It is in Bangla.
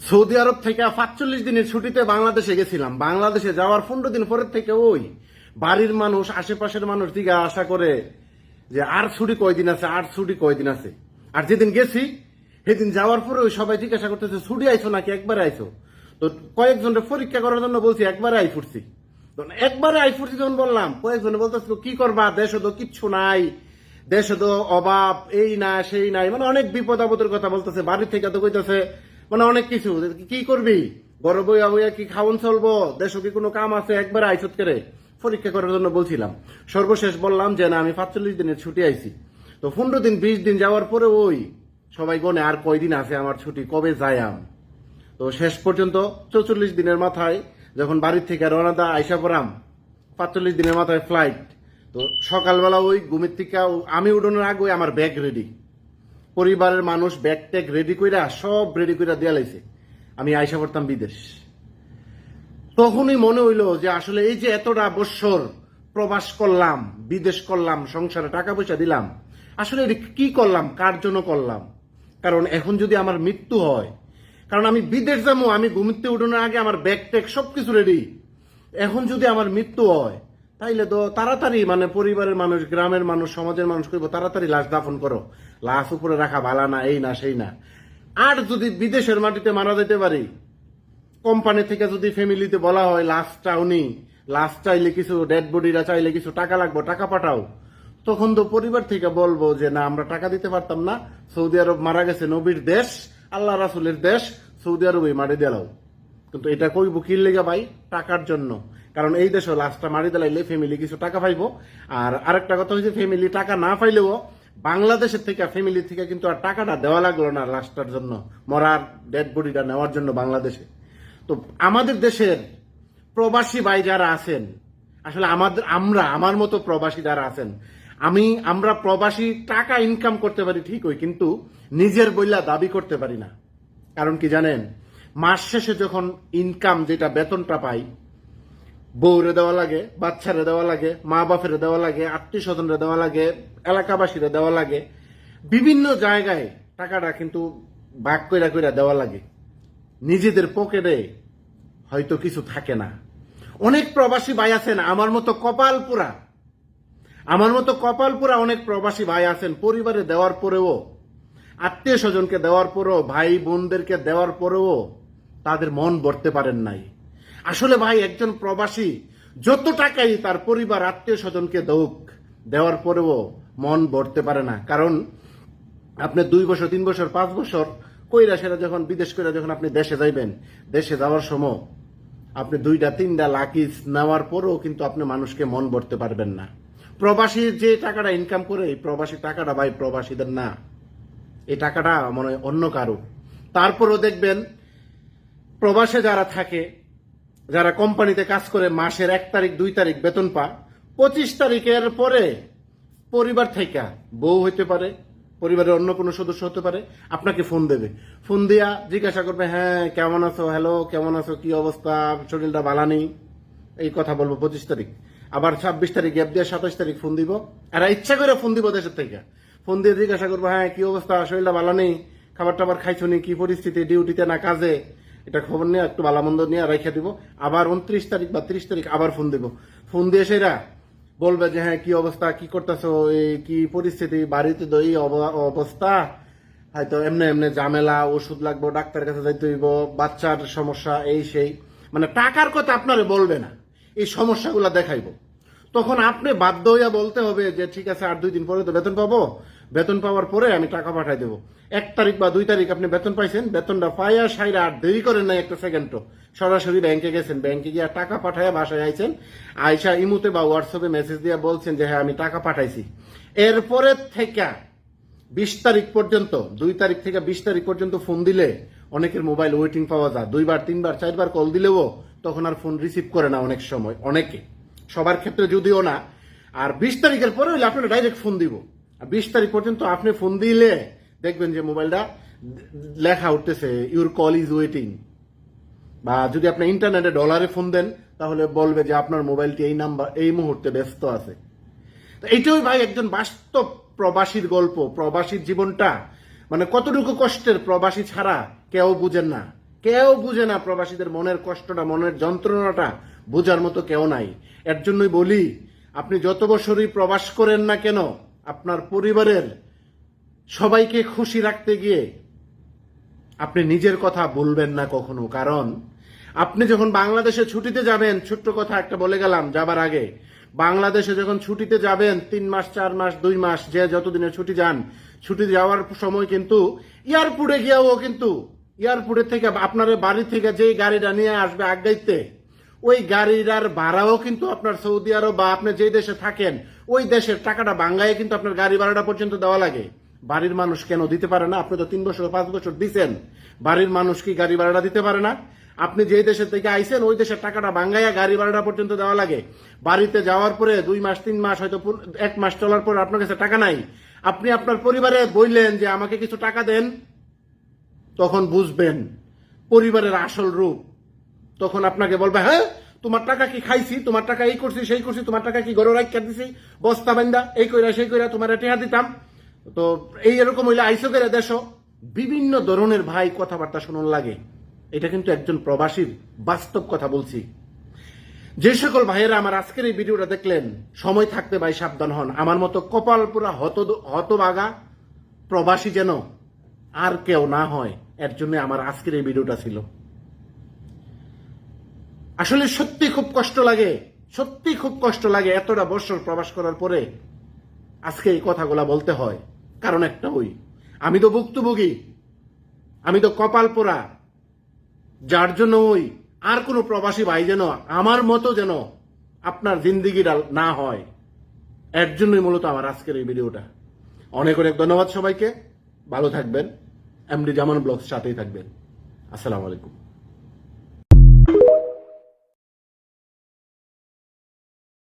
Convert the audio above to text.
সৌদি আরব থেকে ৪৫ দিনের ছুটিতে বাংলাদেশে গেছিলাম। বাংলাদেশে যাওয়ার ১৫ দিন পরের থেকে ওই বাড়ির মানুষ, আশেপাশের মানুষ দিকে আশা করে যে আর ছুটি কয়দিন আছে, আর ছুটি কয়দিন আছে। আর যেদিন গেছি সেদিন যাওয়ার পরে ওই সবাই জিজ্ঞাসা করতেছে ছুটি আইছো নাকি একবারে আইছো। তো কয়েকজনের পরীক্ষা করার জন্য বলছি একবারে আই ফুটছি। একবারে আই ফুটছি যখন বললাম, কয়েকজনে বলতেছে কি করবা, দেশে তো কিচ্ছু নাই, দেশে তো অভাব, এই না সেই নাই, মানে অনেক বিপদ আপদের কথা বলতেছে। বাড়ি থেকে তো কইতেছে মানে অনেক কিছু, কি করবি, বড় বইয়া বইয়া কি খাওয়ান চলবো, দেশে কি কোনো কাম আছে, একবারে আইসত করে পরীক্ষা করার জন্য বলছিলাম। সর্বশেষ বললাম যে না আমি ৪৫ দিনের ছুটি আইছি। তো ১৫ দিন ২০ দিন যাওয়ার পরে ওই সবাই গনে আর কয়দিন আছে আমার ছুটি, কবে যাইয়াম। তো শেষ পর্যন্ত ৪৪ দিনের মাথায় যখন বাড়ির থেকে রওনা দা আইসা পড়াম, ৪৫ দিনের মাথায় ফ্লাইট। তো সকালবেলা ওই ঘুমের থেকে আমি উঠানোর আগে আমার ব্যাগ রেডি, পরিবারের মানুষ ব্যাগ ট্যাগ রেডি কইরা সব রেডি কইরা দেয়া লাইছে। আমি আইসা পড়তাম বিদেশ। তখনই মনে হইলো যে আসলে এই যে এতটা বৎসর প্রবাস করলাম, বিদেশ করলাম, সংসারে টাকা পয়সা দিলাম, আসলে কি করলাম, কার জন্য করলাম। কারণ এখন যদি আমার মৃত্যু হয়, কারণ আমি বিদেশ যাবো, আমি ঘুমিতে উঠানোর আগে আমার ব্যাগ ট্যাগ সবকিছু রেডি, এখন যদি আমার মৃত্যু হয় তাইলে তো তাড়াতাড়ি মানে পরিবারের মানুষ, গ্রামের মানুষ, সমাজের মানুষ কইব তাড়াতাড়ি লাশ দাফন করো, লাশ উপরে রাখা ভালা না, এই না সেই না। আর যদি বিদেশের মাটিতে মারা যেতে পারি, কোম্পানি থেকে যদি ফ্যামিলিতে বলা হয় লাশটা উনি, লাশ চাইলে কিছু, ডেড বডিরা চাইলে কিছু টাকা লাগবে, টাকা পাঠাও, তখন তো পরিবার থেকে বলবো যে না আমরা টাকা দিতে পারতাম না, সৌদি আরব মারা গেছে নবীর দেশ, আল্লাহ রাসুলের দেশ, সৌদি আরবে মারি দিলাও। কিন্তু এটা কইব কি লেগে ভাই, টাকার জন্য। কারণ এই দেশে লাশটা মারি দিলাইলে ফ্যামিলি কিছু টাকা পাইবো। আর আরেকটা কথা হচ্ছে, ফ্যামিলি টাকা না পাইলেও বাংলাদেশের থেকে, ফ্যামিলি থেকে কিন্তু আর টাকাটা দেওয়া লাগলো না লাশটার জন্য, মরার ডেড বডিটা নেওয়ার জন্য বাংলাদেশে। তো আমাদের দেশের প্রবাসী ভাই যারা আছেন, আসলে আমার মতো প্রবাসী যারা আছেন, আমরা প্রবাসী টাকা ইনকাম করতে পারি ঠিকই, কিন্তু নিজের বইলা দাবি করতে পারি না। কারণ কি জানেন, মাস শেষে যখন ইনকাম যেটা বেতনটা পাই, বউরে দেওয়া লাগে, বাচ্চারে দেওয়া লাগে, মা বাপের দেওয়া লাগে, আত্মীয় স্বজনরে দেওয়া লাগে, এলাকাবাসীরা দেওয়া লাগে, বিভিন্ন জায়গায় টাকাটা কিন্তু ভাগ কইরা কইরা দেওয়া লাগে। নিজেদের পকেটে হয়তো কিছু থাকে না। অনেক প্রবাসী ভাই আছেন আমার মতো কপাল পুরা, অনেক প্রবাসী ভাই আছেন পরিবারে দেওয়ার পরেও, আত্মীয় স্বজনকে দেওয়ার পরেও, ভাই বোনদেরকে দেওয়ার পরেও তাদের মন ভরতে পারেন নাই। আসলে ভাই একজন প্রবাসী যত টাকাই তার পরিবার, আত্মীয় স্বজনকে দেওয়ার পরেও মন ভরতে পারে না। কারণ আপনি 2 বছর, 3 বছর, 5 বছর কইরা সেটা যখন বিদেশ কইরা যখন আপনি দেশে যাইবেন, দেশে যাওয়ার সময় আপনি 2-3টা লাকিজ নেওয়ার পরেও কিন্তু আপনি মানুষকে মন ভরতে পারবেন না। প্রবাসী যে টাকাটা ইনকাম করে, এই প্রবাসী টাকাটা ভাই প্রবাসীদের না, এই টাকাটা মনে হয় অন্য কারো। তারপরও দেখবেন প্রবাসে যারা থাকে, যারা কোম্পানিতে কাজ করে, মাসের 1 তারিখ 2 তারিখ বেতন পায়, 25 তারিখের পরে পরিবার থেকে, বউ হইতে পারে, পরিবারের অন্য কোনো সদস্য হতে পারে, আপনাকে ফোন দেবে। ফোন দিয়া জিজ্ঞাসা করবে, হ্যাঁ কেমন আছো, হ্যালো কেমন আছো, কি অবস্থা, শরীরটা ভালো নেই, এই কথা বলবো 25 তারিখ। আবার 26 তারিখ গ্যাপ দিয়ে 27 তারিখ ফোন দিব। আর ইচ্ছা করে ফোন দিব দেশের থেকে, ফোন দিয়ে জিজ্ঞাসা করবো, হ্যাঁ কি অবস্থা, শরীরটা ভালো নেই, খাবার টাবার খাইছো নি, কি পরিস্থিতি, ডিউটিতে না কাজে, এটা খবর নিয়ে একটু ভালো মন্দ নিয়ে রেখে দিব। আবার 29 তারিখ বা 30 তারিখ আবার ফোন দিব। ফোন দিয়ে সেরা বলবে যে হ্যাঁ কি অবস্থা, কি করতেছো, এই কি পরিস্থিতি, বাড়িতে তো এই অবস্থা, হয়তো এমনি এমনি ঝামেলা, ওষুধ লাগবো, ডাক্তারের কাছে যাইতে হইব, বাচ্চার সমস্যা, এই সেই, মানে টাকার কথা আপনারে বলবে না, এই সমস্যাগুলো দেখাইবো। তখন আপনি বাধ্য হইয়া বলতে হবে যে ঠিক আছে, আর 2 দিন পরে তো বেতন পাবো, বেতন পাওয়ার পরে আমি টাকা পাঠাই দেবো। 1 তারিখ বা 2 তারিখ আপনি বেতন পাইছেন, বেতনটা পাইয়া সাইরা আর দেরি করেন না একটা সেকেন্ডও, সরাসরি ব্যাংকে গেছেন, ব্যাংকে গিয়ে টাকা পাঠাইয়া বাসায় আইছেন, আইসা ইমুতে বা হোয়াটসঅ্যাপে মেসেজ দিয়ে বলছেন যে হ্যাঁ আমি টাকা পাঠাইছি। এরপরে থেকে 20 তারিখ পর্যন্ত, 2 তারিখ থেকে 20 তারিখ পর্যন্ত ফোন দিলে অনেকের মোবাইল ওয়েটিং পাওয়া যায়, 2বার 3বার 4বার কল দিলেও তখন আর ফোন রিসিভ করে না অনেক সময়, অনেকে, সবার ক্ষেত্রে যদিও না। আর 20 তারিখের পরে হইলে আপনারা ডাইরেক্ট ফোন দিব। আর 20 তারিখ পর্যন্ত আপনি ফোন দিলে দেখবেন যে মোবাইলটা লেখা উঠতেছে ইউর কল ইজ ওয়েটিং। বা যদি আপনি ইন্টারনেটে ডলারে ফোন দেন তাহলে বলবে যে আপনার মোবাইলটি এই নাম্বার এই মুহূর্তে ব্যস্ত আছে। তো এইটাই ভাই একজন বাস্তব প্রবাসীর গল্প, প্রবাসীর জীবনটা মানে কতটুকু কষ্টের, প্রবাসী ছাড়া কেউ বুঝেন না, কেউ বুঝে না প্রবাসীদের মনের কষ্টটা, মনের যন্ত্রণাটা বোঝার মতো কেউ নাই। এর জন্যই বলি, আপনি যত বছরই প্রবাস করেন না কেন, আপনার পরিবারের সবাইকে খুশি রাখতে গিয়ে আপনি নিজের কথা বলবেন না কখনো। কারণ আপনি যখন বাংলাদেশে ছুটিতে যাবেন, ছোট্ট কথা একটা বলে গেলাম যাবার আগে, বাংলাদেশে যখন ছুটিতে যাবেন 3 মাস 4 মাস 2 মাস যে যতদিনের ছুটি যান, ছুটি যাওয়ার সময় কিন্তু এয়ারপোর্টে গিয়েও কিন্তু এয়ারপোর্টের থেকে আপনার বাড়ি থেকে যেই গাড়িটা নিয়ে আসবে আগাইতে, ওই গাড়িটার ভাড়াও কিন্তু আপনার সৌদি আরব বা আপনি যে দেশে থাকেন ওই দেশের টাকাটা বাঙ্গায় কিন্তু আপনার গাড়ি ভাড়াটা পর্যন্ত দেওয়া লাগে। বাড়ির মানুষ কেন দিতে পারে না? আপনি তো 3 বছর 5 বছর দিচ্ছেন, বাড়ির মানুষ কি গাড়ি ভাড়াটা দিতে পারে না? আপনি যে দেশের থেকে আইছেন ওই দেশের টাকাটা বাঙ্গাইয়া গাড়ি ভাড়াটা পর্যন্ত দেওয়া লাগে। বাড়িতে যাওয়ার পরে 2 মাস 3 মাস হয়তো 1 মাস চলার পর আপনার কাছে টাকা নাই, আপনি আপনার পরিবারে বললেন যে আমাকে কিছু টাকা দেন, তখন বুঝবেন পরিবারের আসল রূপ। তখন আপনাকে বলবে, হ্যাঁ তোমার টাকা কি খাইছি, তোমার টাকা এই করছি সেই করছি, তোমার টাকা কি ঘরে রাখিয়া দিছি বস্তা বান্ধা, এই কইরা সেই কইরা তোমার টেহা দিতাম, তো এই এরকম হইলে আইসো করে দেশ। বিভিন্ন ধরনের ভাই কথাবার্তা শোনার লাগে। এটা কিন্তু একজন প্রবাসীর বাস্তব কথা বলছি। যে সকল ভাইয়েরা আমার আজকের এই ভিডিওটা দেখলেন, সময় থাকতে ভাই সাবধান হন। আমার মতো কপাল পুরা হতভাগা প্রবাসী যেন আর কেউ না হয়, এর জন্য আমার আজকের এই ভিডিওটা ছিল। আসলে সত্যি খুব কষ্ট লাগে, সত্যি খুব কষ্ট লাগে এতটা বছর প্রবাস করার পরে আজকে এই কথাগুলা বলতে হয়। কারণ একটা আমি তো ভুক্তভোগী, আমি তো কপাল পোড়া, যার জন্য আর কোনো প্রবাসী ভাই যেন আমার মতো যেন আপনার জিন্দিগিটা না হয়, এর জন্যই মূলত আমার আজকের এই ভিডিওটা। অনেক অনেক ধন্যবাদ সবাইকে, ভালো থাকবেন, এমডি জামান ব্লগস সাথেই থাকবেন। আসসালামু আলাইকুম।